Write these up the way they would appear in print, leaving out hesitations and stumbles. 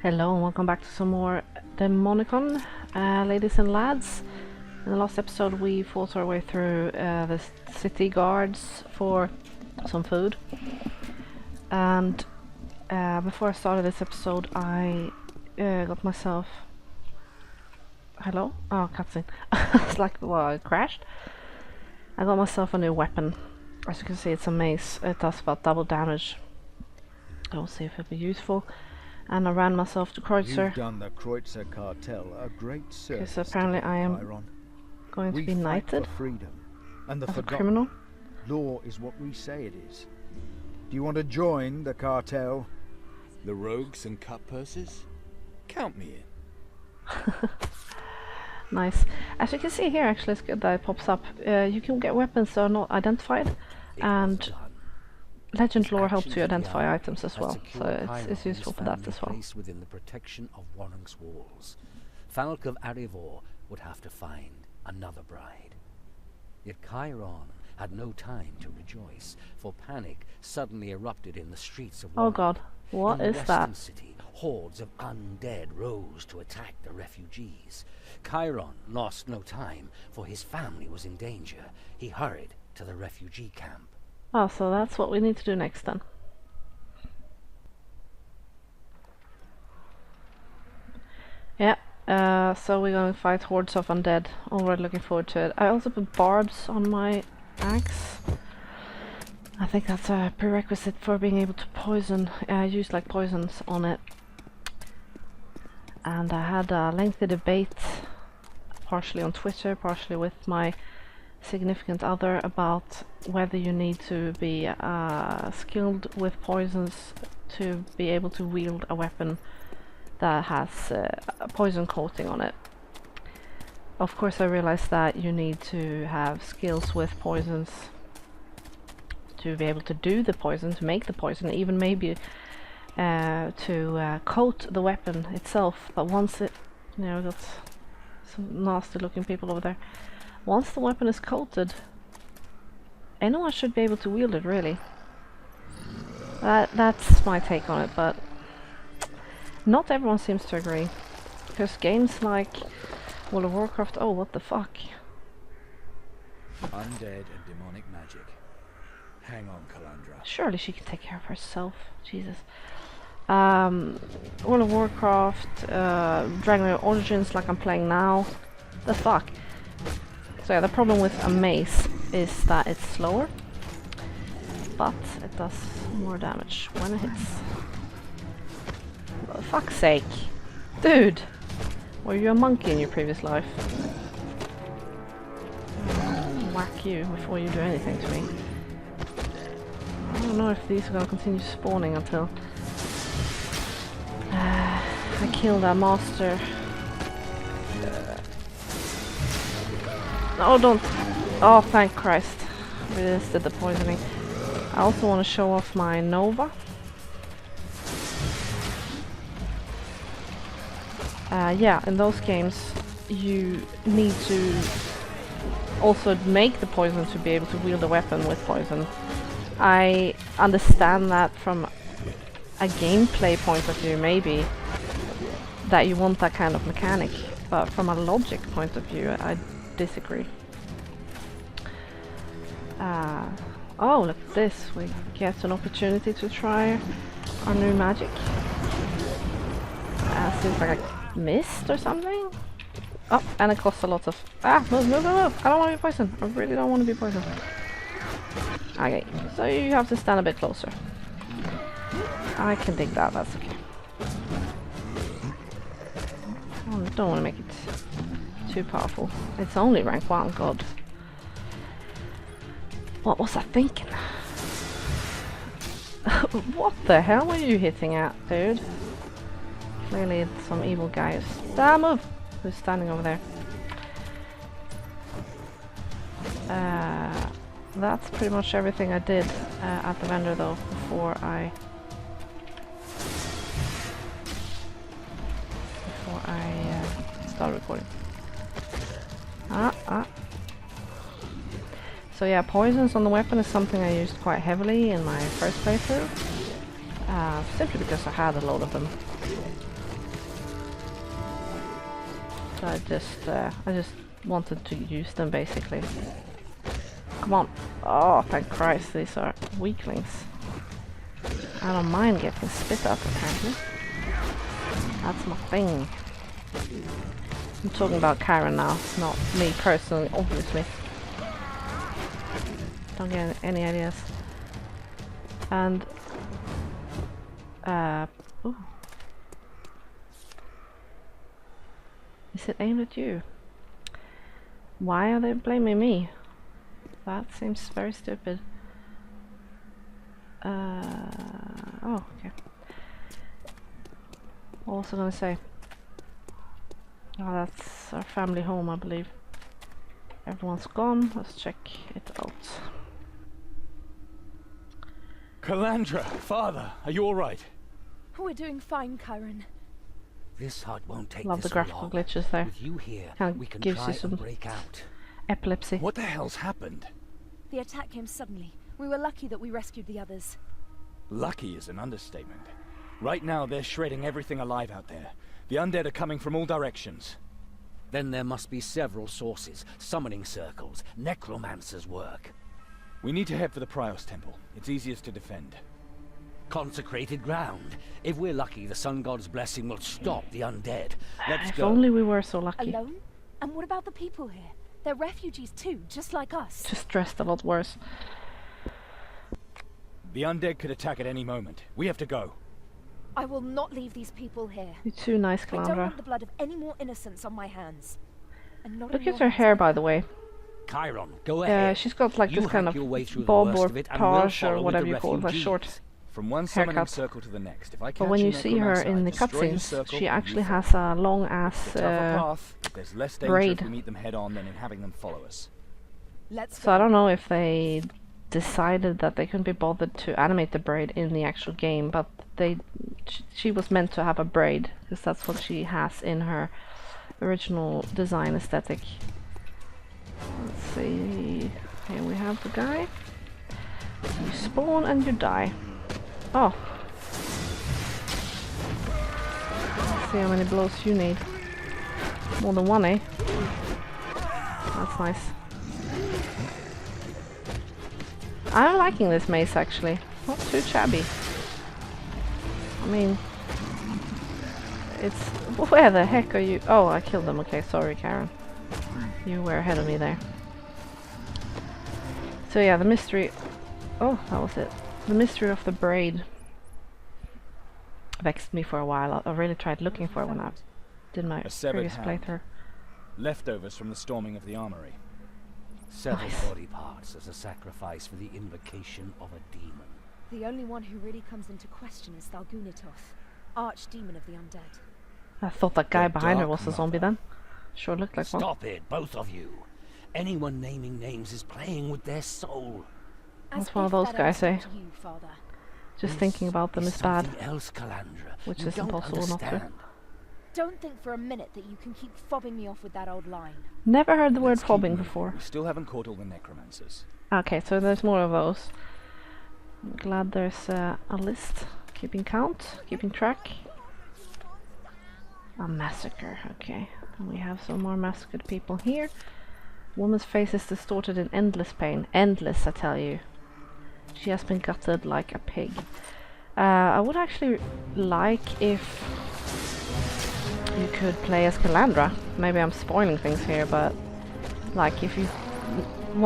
Hello and welcome back to some more Demonicon, ladies and lads. In the last episode we fought our way through the city guards for some food, and before I started this episode I got myself... Hello? Oh, cutscene. It's like, well, I crashed. I got myself a new weapon. As you can see, it's a mace. It does about double damage. I'll see if it'll be useful. And I ran myself to Kreutzer. You've done the Kreutzer cartel a great service. Because apparently I am going to be knighted for freedom and the as a criminal. Law is what we say it is. Do you want to join the cartel? The rogues and cut purses? Count me in. Nice. As you can see here, actually, it's good that it pops up. You can get weapons that are not identified, and legend lore helps you identify items as well, so it's useful for that as well. Within the protection of Warring's walls, Falk of Arivor would have to find another bride. Yet Chiron had no time to rejoice, for panic suddenly erupted in the streets of Warring. Oh god, what is that? City, hordes of undead rose to attack the refugees. Chiron lost no time, for his family was in danger. He hurried to the refugee camp. Oh, so that's what we need to do next then. Yeah, so we're going to fight hordes of undead. Already looking forward to it. I also put barbs on my axe. I think that's a prerequisite for being able to poison, use like poisons on it. And I had a lengthy debate, partially on Twitter, partially with my significant other, about whether you need to be skilled with poisons to be able to wield a weapon that has a poison coating on it. Of course I realized that you need to have skills with poisons to be able to do the poison, to make the poison, even maybe to coat the weapon itself. But once it, you know, got some nasty looking people over there. Once the weapon is coated, anyone should be able to wield it, really. That's my take on it, but not everyone seems to agree. Because games like World of Warcraft, oh what the fuck. Undead and demonic magic. Hang on, Calandra. Surely she can take care of herself, Jesus. World of Warcraft, Dragon Age Origins like I'm playing now. The fuck. So yeah, the problem with a mace is that it's slower, but it does more damage when it hits. For fuck's sake. Dude! Were you a monkey in your previous life? Whack you before you do anything to me. I don't know if these are gonna continue spawning until I kill that master. Oh, don't! Oh, thank Christ. This did the poisoning. I also want to show off my Nova. Yeah, in those games you need to also make the poison to be able to wield a weapon with poison. I understand that from a gameplay point of view, maybe, that you want that kind of mechanic, but from a logic point of view, I disagree. Oh, look at this. We get an opportunity to try our new magic. Seems like I missed or something. Oh, and it costs a lot of... Ah, move, move, move, move! I don't want to be poisoned. I really don't want to be poisoned. Okay, so you have to stand a bit closer. I can dig that, that's okay. I don't want to make it too powerful. It's only rank 1, god. What was I thinking? What the hell are you hitting at, dude? Clearly it's some evil guy who's standing over there. That's pretty much everything I did at the vendor though, before I start recording. So yeah, poisons on the weapon is something I used quite heavily in my first playthrough. Simply because I had a load of them. So I just wanted to use them basically. Come on. Oh, thank Christ, these are weaklings. I don't mind getting spit at, apparently. That's my thing. I'm talking about Karen now, not me personally, obviously. Don't get any ideas. And ooh. Is it aimed at you? Why are they blaming me? That seems very stupid. Oh, okay. What was I gonna say? Oh, that's our family home, I believe. Everyone's gone. Let's check it out. Calandra, father, are you all right? We're doing fine, Chiron. This hut won't take Love the this graphical long. glitches there. With you here, Kinda we can gives you try some and break out. epilepsy. What the hell's happened? The attack came suddenly. We were lucky that we rescued the others. Lucky is an understatement. Right now, they're shredding everything alive out there. The undead are coming from all directions. Then there must be several sources, summoning circles, necromancer's work. We need to head for the Prios Temple. It's easiest to defend. Consecrated ground. If we're lucky, the sun god's blessing will stop the undead. Let's If go. only we were so lucky. Alone? And what about the people here? They're refugees too, just like us. Just dressed a lot worse. The undead could attack at any moment. We have to go. I will not leave these people here. You're too nice, I don't Calandra. want the blood of any more innocents on my hands. And not Look on at your her hands hair, either. by the way. Chiron, go ahead. She's got like You this kind hack your way of through the bob worst or of it, and we'll page follow or with whatever the you call it, like short. refugees. From one summoning Haircut. circle to the next. If I But catch when a you see her necromancer, I in the destroy your cutscenes, circle she and actually you has a long ass It's a tougher path, but there's less danger braid. if we meet them head on than in having them follow us. Let's So go. I don't know if they decided that they couldn't be bothered to animate the braid in the actual game, but she was meant to have a braid because that's what she has in her original design aesthetic. Let's see. Here we have the guy. You spawn and you die. Oh. Let's see how many blows you need. More than one, eh? That's nice. I'm liking this mace actually. Not too shabby. I mean, it's... Where the heck are you? Oh, I killed them. Okay, sorry, Karen. You were ahead of me there. So yeah, the mystery... Oh, that was it. The mystery of the braid vexed me for a while. I really tried looking for it when I did my A severed previous hand. playthrough. Leftovers from the storming of the armory. Several Nice. body parts as a sacrifice for the invocation of a demon. The only one who really comes into question is Thalgunitoth, archdemon of the undead. I thought that guy The behind her Dark was a zombie Mother. then. Sure looked like one. Stop it, both of you. Anyone naming names is playing with their soul. As That's one of if those that guys, ever stopped eh? you, Father. Just This thinking about them is bad. something else, Calandra. Which You is don't impossible not to. understand. Don't think for a minute that you can keep fobbing me off with that old line. Never heard the word Let's keep fobbing moving. before. We still haven't caught all the necromancers. Okay, so there's more of those. I'm glad there's a list. Keeping count, keeping track. A massacre, okay. And we have some more massacred people here. Woman's face is distorted in endless pain. Endless, I tell you. She has been gutted like a pig. I would actually like if you could play as Calandra. Maybe I'm spoiling things here, but like if you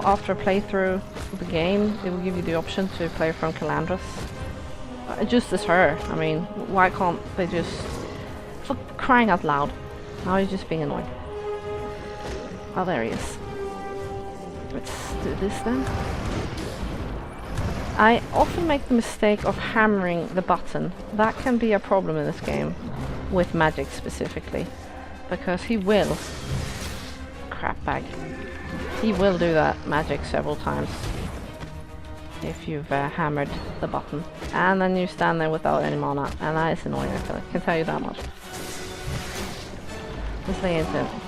after a playthrough of the game, it will give you the option to play from Calandra's. Just as her. I mean, why can't they just... For crying out loud. Now he's just being annoyed. Oh, there he is. Let's do this then. I often make the mistake of hammering the button. That can be a problem in this game. With magic specifically. Because he will... Crap bag. He will do that magic several times. If you've hammered the button. And then you stand there without any mana. And that is annoying, I can tell you that much. Let's lay into him.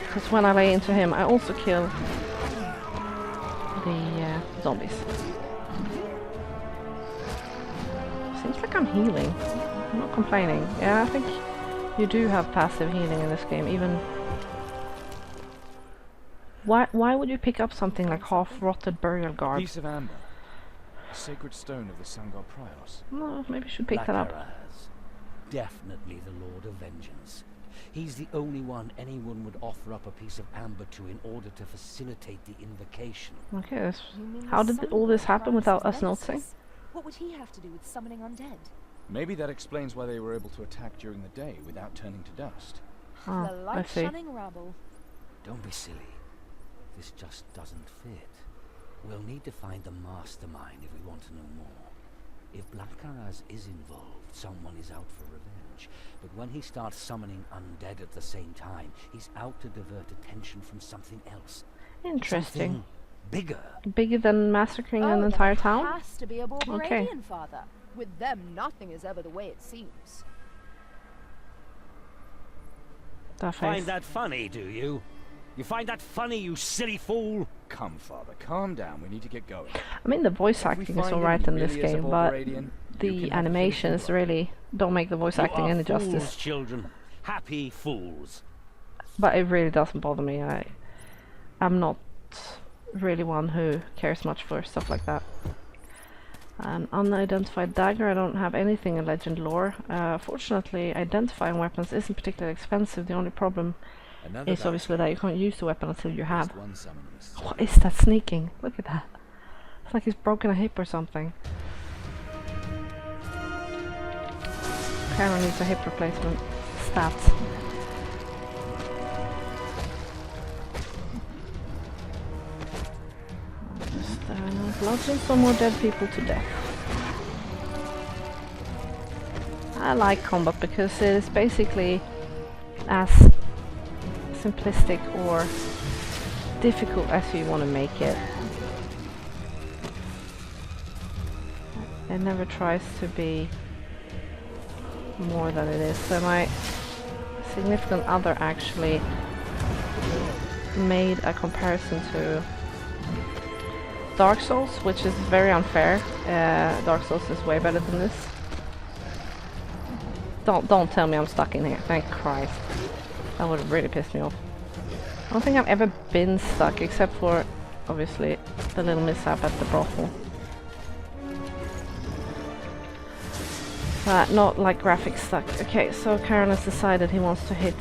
Because when I lay into him, I also kill the zombies. Seems like I'm healing. I'm not complaining. Yeah, I think you do have passive healing in this game, even Why would you pick up something like half-rotted burial garb? Piece of amber. A sacred stone of the sun god Prios. No, maybe you should pick that up. Blackaraz. Definitely the Lord of Vengeance. He's the only one anyone would offer up a piece of amber to in order to facilitate the invocation. Okay, You mean how the did sun all this god happen without us Prius' noticing? nemesis? What would he have to do with summoning undead? Maybe that explains why they were able to attack during the day without turning to dust. Oh, The I see. light-shunning rabble. Don't be silly. This just doesn't fit. We'll need to find the mastermind if we want to know more. If Blackaraz is involved, someone is out for revenge. But when he starts summoning undead at the same time, he's out to divert attention from something else. Interesting. Something bigger. Bigger than massacring an Oh, entire that town? has to be a Borberanian, Okay. father. With them, nothing is ever the way it seems. That face. Find that funny, do you? You find that funny, you silly fool? Come, father, calm down. We need to get going. I mean, the voice If we acting is find him, alright he in this really is a game, but Borberanian, you can the have a animations feeling really don't make the voice acting You are any fools, justice. children. Happy fools. But it really doesn't bother me. I'm not really one who cares much for stuff like that. An unidentified dagger. I don't have anything in legend lore. Fortunately, identifying weapons isn't particularly expensive. The only problem Another is obviously that you can't use the weapon until you have. One summon must What is that sneaking? Look at that. It's like he's broken a hip or something. Karen needs a hip replacement. Stats. Just bludgeon some more dead people to death. I like combat because it is basically as simplistic or difficult as you want to make it. It never tries to be more than it is. So my significant other actually made a comparison to Dark Souls, which is very unfair. Dark Souls is way better than this. Don't tell me I'm stuck in here. Thank Christ. That would have really pissed me off. I don't think I've ever been stuck, except for obviously the little mishap at the brothel. Not like graphics stuck. Okay, so Karen has decided he wants to hit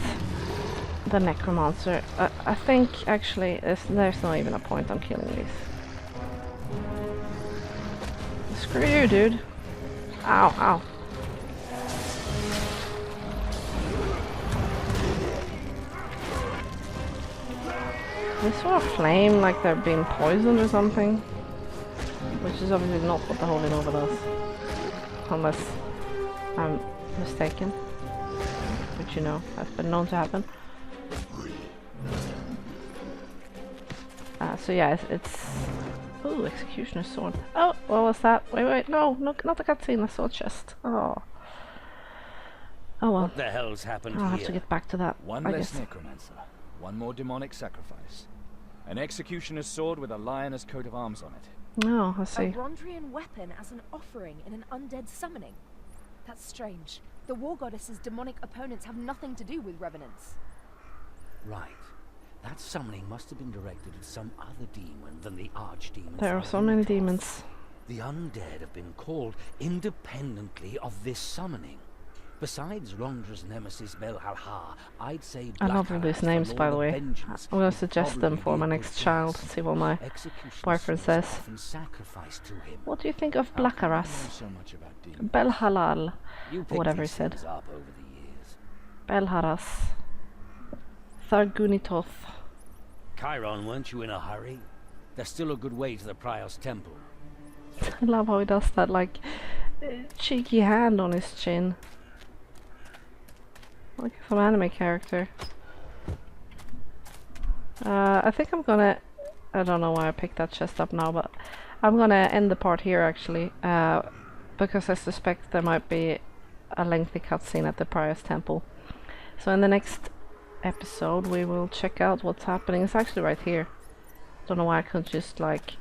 the necromancer. I think actually there's not even a point I'm killing these. Screw you, dude. Ow, ow. They sort of flame like they're being poisoned or something. Which is obviously not what the Holy Nova does. Unless I'm mistaken. Which, you know, has been known to happen. So yeah, it's ooh, Executioner's Sword. Oh, what was that? Wait, no, not the cutscene, I saw a chest. Oh. Oh well. What the hell's happened I'll have here? to get back to that, One I less guess. necromancer. One more demonic sacrifice. An executioner's sword with a lioness coat of arms on it. Oh, I A see. Rondrian weapon as an offering in an undead summoning. That's strange. The war goddess's demonic opponents have nothing to do with revenants. Right. That summoning must have been directed at some other demon than the archdemon. There are so many Thalgunitoth. demons. The undead have been called independently of this summoning. Besides Rondra's nemesis Belhalha, I'd say I love all these Blackaraz, names, the by the Lord way. of Vengeance, I'm gonna would suggest them probably for be my a next good child, choice. see what my Executioner's boyfriend swords says. are often sacrificed to him. What do you think of How come you know Blackaraz? so much about demons? Belhalal. You picked Whatever he these said. things up over the years. Belharas. Thargunitoth. Chiron, weren't you in a hurry? There's still a good way to the Prios temple. I love how he does that, like, cheeky hand on his chin. Like some anime character. I think I'm gonna... I don't know why I picked that chest up now, but I'm gonna end the part here actually, because I suspect there might be a lengthy cutscene at the Prius Temple. So in the next episode we will check out what's happening. It's actually right here. Don't know why I couldn't just like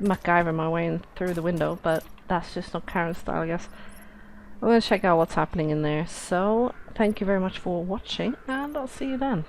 MacGyver my way in through the window, but that's just not Karen style, I guess. I'm gonna check out what's happening in there. So thank you very much for watching, and I'll see you then.